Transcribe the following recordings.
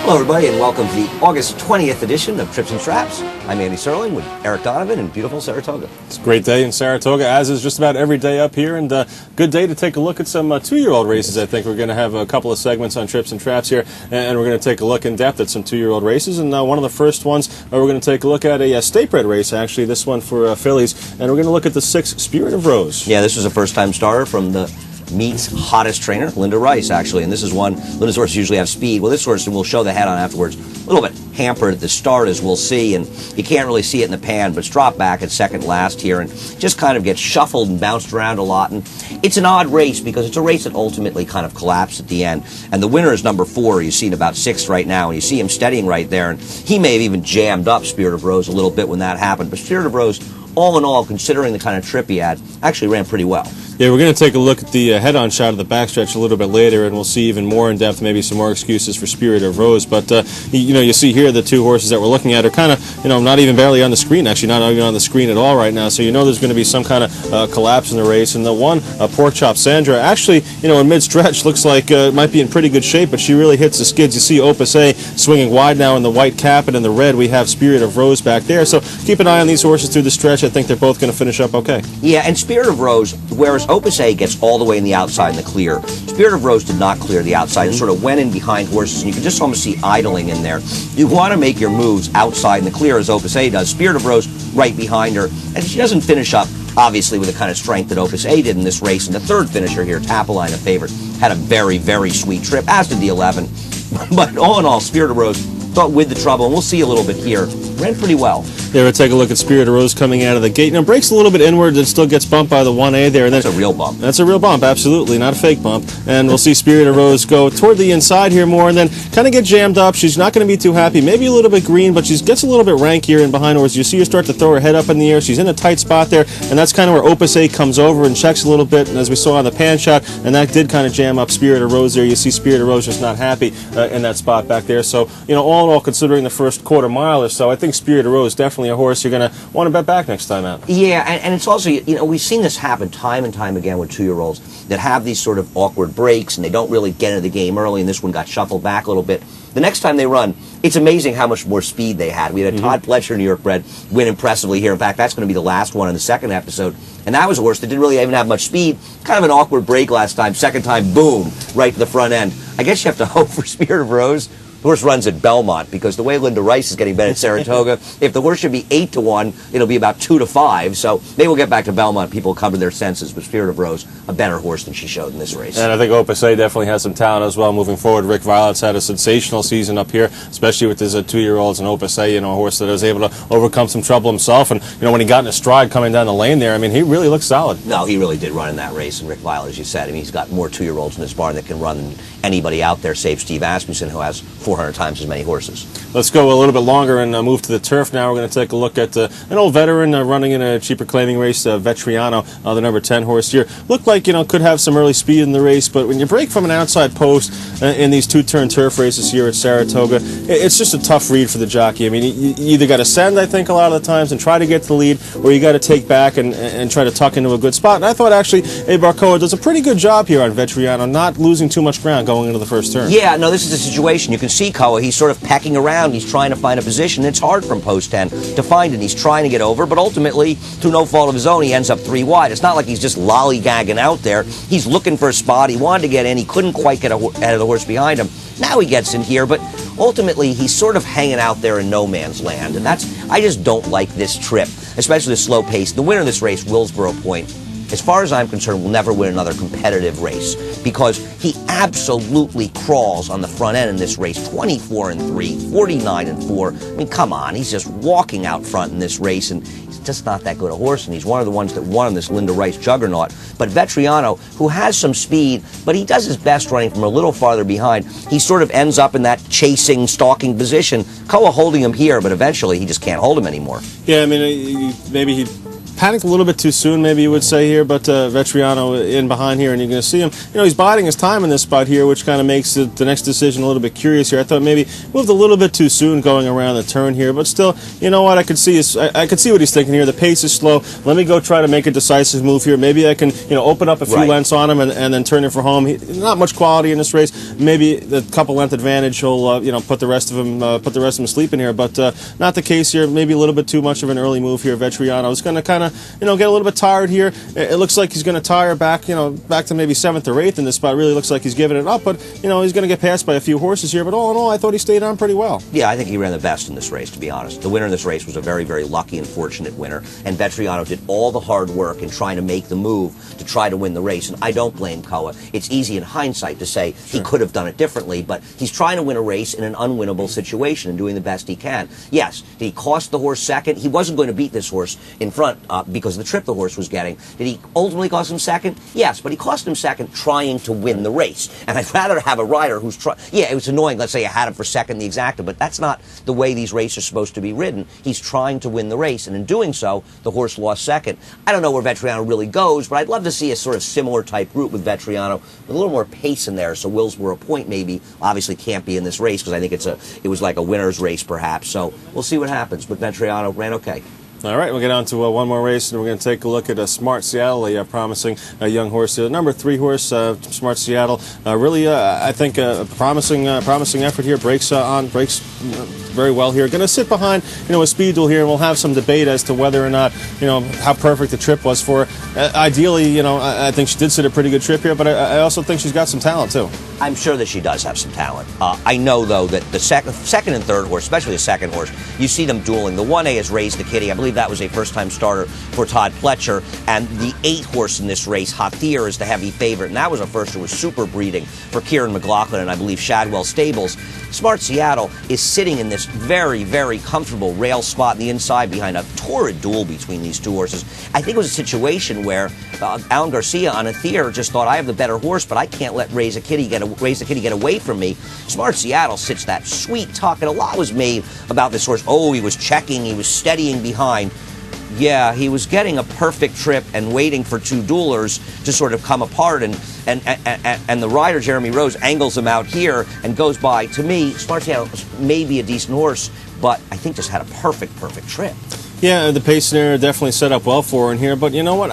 Hello, everybody, and welcome to the August 20th edition of Trips and Straps. I'm Andy Serling with Eric Donovan in beautiful Saratoga. It's a great day in Saratoga, as is just about every day up here, and good day to take a look at some two-year-old races. I think we're going to have a couple of segments on Trips and Traps here, and we're going to take a look in depth at some two-year-old races. And one of the first ones, we're going to take a look at a state-bred race, actually, this one for fillies, and we're going to look at the 6 Spirit of Rose. Yeah, this was a first-time starter from the meet's hottest trainer, Linda Rice, actually. And this is one, Linda's horses usually have speed. Well, this horse, and we'll show the head on afterwards, a little bit hampered at the start, as we'll see. And you can't really see it in the pan, but it's dropped back at second last here and just kind of gets shuffled and bounced around a lot. And it's an odd race because it's a race that ultimately kind of collapsed at the end. And the winner is number 4. You see it about 6th right now, and you see him steadying right there. And he may have even jammed up Spirit of Rose a little bit when that happened. But Spirit of Rose, all in all, considering the kind of trip he had, actually ran pretty well. Yeah, we're going to take a look at the head-on shot of the backstretch a little bit later, and we'll see even more in depth, maybe some more excuses for Spirit of Rose. But, you see here the two horses that we're looking at are kind of, not even barely on the screen, actually, not even on the screen at all right now. So there's going to be some kind of collapse in the race. And the one, Pork Chop Sandra, actually, in mid-stretch, looks like might be in pretty good shape, but she really hits the skids. You see Opus A swinging wide now in the white cap, and in the red we have Spirit of Rose back there. So keep an eye on these horses through the stretch. I think they're both going to finish up okay. Yeah, and Spirit of Rose, whereas Opus A gets all the way in the outside in the clear, Spirit of Rose did not clear the outside and sort of went in behind horses, and you can just almost see idling in there. You want to make your moves outside in the clear, as Opus A does. Spirit of Rose right behind her, and she doesn't finish up, obviously, with the kind of strength that Opus A did in this race. And the third finisher here, Tapaline, a favorite, had a very, very sweet trip, as did the 11. But all in all, Spirit of Rose thought with the trouble, and we'll see a little bit here, ran pretty well. Yeah, we'll take a look at Spirit of Rose coming out of the gate. Now, breaks a little bit inward and still gets bumped by the 1A there. And that's a real bump. That's a real bump, absolutely, not a fake bump. And we'll see Spirit of Rose go toward the inside here more and then kind of get jammed up. She's not going to be too happy, maybe a little bit green, but she gets a little bit rank here and behind her. As you see her start to throw her head up in the air, she's in a tight spot there, and that's kind of where Opus A comes over and checks a little bit, and as we saw on the pan shot, and that did kind of jam up Spirit of Rose there. You see Spirit of Rose just not happy in that spot back there. So, all in all, considering the first quarter mile or so, I think Spirit of Rose definitely a horse you're going to want to bet back next time out. Yeah, and it's also, we've seen this happen time and time again with 2-year-olds that have these sort of awkward breaks and they don't really get into the game early, and this one got shuffled back a little bit. The next time they run, it's amazing how much more speed they had. We had a Todd Pletcher New York bred win impressively here. In fact, that's going to be the last one in the second episode. And that was a horse that didn't really even have much speed. Kind of an awkward break last time. Second time, boom, right to the front end. I guess you have to hope for Spirit of Rose. The horse runs at Belmont, because the way Linda Rice is getting bet at Saratoga, if the horse should be 8-1, it'll be about 2-5. So maybe we'll get back to Belmont. People will come to their senses. But Spirit of Rose, a better horse than she showed in this race. And I think Opus A definitely has some talent as well moving forward. Rick Violet's had a sensational season up here, especially with his 2-year-olds, and Opus A, a horse that was able to overcome some trouble himself. And, when he got in a stride coming down the lane there, he really looked solid. No, he really did run in that race. And Rick Violet, as you said, he's got more 2-year-olds in his barn that can run than anybody out there, save Steve Asmussen, who has 400 times as many horses. Let's go a little bit longer and move to the turf now. We're going to take a look at an old veteran running in a cheaper claiming race, Vetriano, the number 10 horse here. Looked like, could have some early speed in the race, but when you break from an outside post in these 2-turn turf races here at Saratoga, it's just a tough read for the jockey. You either got to send, I think, a lot of the times and try to get to the lead, or you got to take back and try to tuck into a good spot. And I thought, actually, Barcoa does a pretty good job here on Vetriano, not losing too much ground going into the first turn. Yeah, no, this is a situation. You can see Koa, he's sort of pecking around. He's trying to find a position. It's hard from post 10 to find it. He's trying to get over, but ultimately, through no fault of his own, he ends up 3 wide. It's not like he's just lollygagging out there. He's looking for a spot. He wanted to get in. He couldn't quite get ahead of the horse behind him. Now he gets in here, but ultimately, he's sort of hanging out there in no man's land, and I just don't like this trip, especially the slow pace. The winner of this race, Willsboro Point, as far as I'm concerned, will never win another competitive race, because he absolutely crawls on the front end in this race. 24-3, 49-4. Come on, he's just walking out front in this race, and he's just not that good a horse, and he's one of the ones that won this Linda Rice juggernaut. But Vetriano, who has some speed, but he does his best running from a little farther behind. He sort of ends up in that chasing, stalking position. Koa holding him here, but eventually he just can't hold him anymore. Yeah, maybe he panicked a little bit too soon, maybe you would say here, but Vetriano in behind here, and you're going to see him. He's biding his time in this spot here, which kind of makes the next decision a little bit curious here. I thought maybe moved a little bit too soon going around the turn here, but still, you know what? I could see what he's thinking here. The pace is slow. Let me go try to make a decisive move here. Maybe I can, open up a few lengths on him and then turn it for home. Not much quality in this race. Maybe the couple length advantage will, put the rest of him asleep in here, but not the case here. Maybe a little bit too much of an early move here. Vetriano is going to kind of, get a little bit tired here. It looks like he's going to tire back to maybe 7th or 8th in this spot. Really looks like he's giving it up, but he's going to get passed by a few horses here. But all in all, I thought he stayed on pretty well. Yeah, I think he ran the best in this race, to be honest. The winner in this race was a very, very lucky and fortunate winner, and Vetriano did all the hard work in trying to make the move to try to win the race, and I don't blame Koa. It's easy in hindsight to say he could have done it differently, but he's trying to win a race in an unwinnable situation and doing the best he can. Yes, did he cost the horse second? He wasn't going to beat this horse in front because of the trip the horse was getting. Did he ultimately cost him second? Yes, but he cost him second trying to win the race, and I'd rather have a rider who's it was annoying, let's say I had him for second in the exacta, but that's not the way these races are supposed to be ridden. He's trying to win the race, and in doing so, the horse lost second. I don't know where Vetriano really goes, but I'd love to see a sort of similar type route with Vetriano with a little more pace in there, so Willsboro Point maybe obviously can't be in this race because I think it was like a winner's race perhaps, so we'll see what happens, but Vetriano ran okay. All right, we'll get on to one more race, and we're going to take a look at Smart Seattle, a promising young horse. Number 3 horse, Smart Seattle. Really, I think a promising effort here. Breaks very well here. Going to sit behind, a speed duel here, and we'll have some debate as to whether or not, how perfect the trip was for her. Ideally, I think she did sit a pretty good trip here, but I also think she's got some talent too. I'm sure that she does have some talent. I know, though, that the second and third horse, especially the second horse, you see them dueling. The 1A has Raised the Kitty. I believe that was a first-time starter for Todd Pletcher. And the 8 horse in this race, Hathir, is the heavy favorite. And that was a first who was super breeding for Kieran McLaughlin and I believe Shadwell Stables. Smart Seattle is sitting in this very, very comfortable rail spot in the inside behind a torrid duel between these two horses. I think it was a situation where Alan Garcia on Hathir just thought, I have the better horse, but I can't let Raise the Kitty get away from me. Smart Seattle sits that sweet talk, and a lot was made about this horse. Oh, he was checking, he was steadying behind. Yeah, he was getting a perfect trip and waiting for 2 duelers to sort of come apart, and the rider, Jeremy Rose, angles him out here and goes by. To me, Smart Seattle may be a decent horse, but I think just had a perfect trip. Yeah, the pace scenario definitely set up well for her in here, but you know what?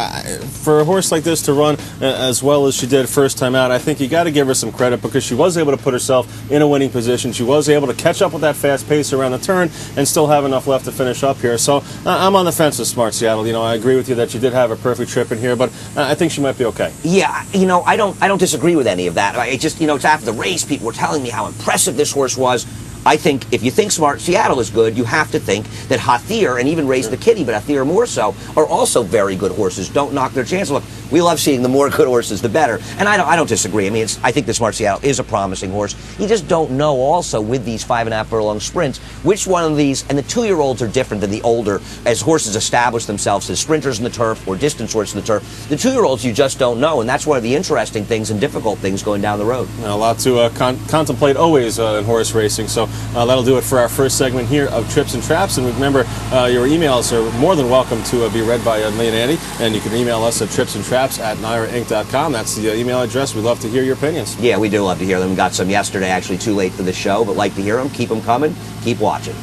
For a horse like this to run as well as she did first time out, I think you got to give her some credit because she was able to put herself in a winning position. She was able to catch up with that fast pace around the turn and still have enough left to finish up here. So I'm on the fence with Smart Seattle. I agree with you that she did have a perfect trip in here, but I think she might be okay. Yeah, I don't disagree with any of that. It just, it's after the race, people were telling me how impressive this horse was. I think if you think Smart Seattle is good, you have to think that Hathir and even Raise the Kitty, but Hathir more so, are also very good horses. Don't knock their chance. Look, we love seeing the more good horses, the better. And I don't disagree. I mean, I think that Smart Seattle is a promising horse. You just don't know also with these 5.5 furlong sprints which one of these, and the 2-year-olds are different than the older, as horses establish themselves as sprinters in the turf or distance horses in the turf. The 2-year-olds you just don't know, and that's one of the interesting things and difficult things going down the road. A lot to contemplate always in horse racing. So that'll do it for our first segment here of Trips and Traps. And remember, your emails are more than welcome to be read by me and Andy. And you can email us at tripsandtraps@NYRAinc.com. That's the email address. We'd love to hear your opinions. Yeah, we do love to hear them. We got some yesterday, actually too late for the show, but like to hear them. Keep them coming. Keep watching.